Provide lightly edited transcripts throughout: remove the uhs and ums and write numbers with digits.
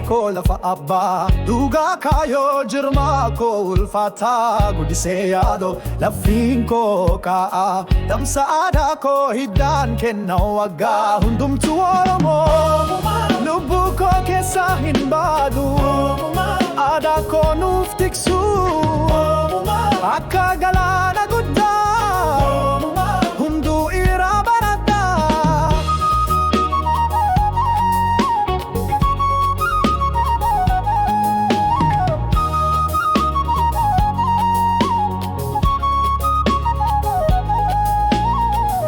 koo lafa abbaa dhugaa kaayoo jirmaa koo ulfaataa guddisee yaadoo laffiin koo kaa'a damsa aadaa koo hiddaan kenna waggaa hundumtuu Oromoo lubbuu koo keessaa hin baadu aadaa koo nuuf tiksu akka galaana guddaa hunduu irraa baradha.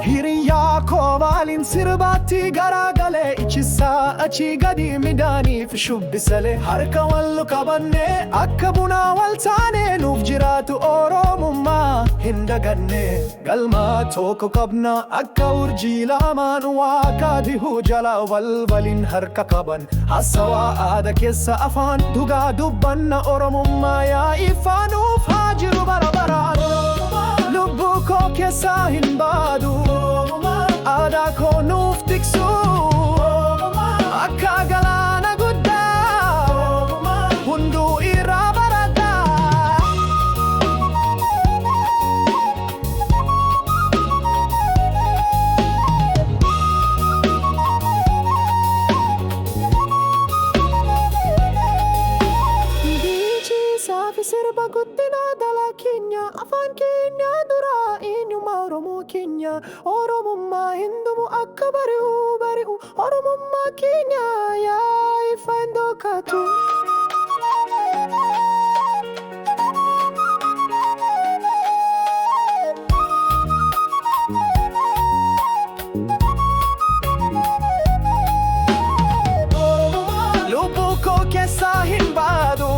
Hiriyaa koo maaliin sirbaatti garaagalee ichisaa achi gadi midhaaniif shubbisalee harka wal qabannee akka bunaa wal taanee nuuf jiraatu Oromummaa hin daganne galmaa tokko qabna akka urjii lamaan waaqa dhihuu jala walwaliin harka qaban haasawaa aadaa keessa afaan dhugaa dubbanna Oromummaa yaa'ii faanuuf haa jiru bara baraan lubbuu koo keessaa hin baadu aadaa koo nuuf tiksu akka galaana guddaa hunduu irraa baradha. Biichi saafi sirba guddinaa dhala keenya afaan keenya duraa eenyummaa Oromoo keenya Oromummaa hindumu akka bari'u Oromummaa keenya yaa ifaan dhookatu. Lubbuu koo keessaa hin baadu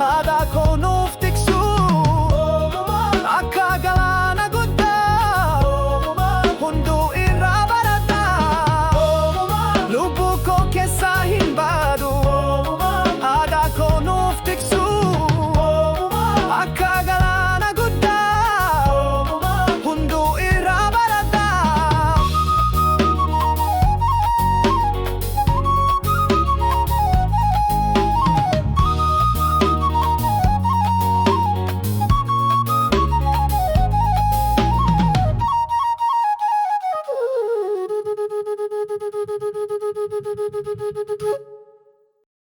aadaa koo nuuf tiksu akka galaana guddaa hunduu irraa baradha. Lubbuu koo keessaa hin baadu aadaa koo nuuf tiksu akka galaana guddaa hunduu irraa baradha. Thank you.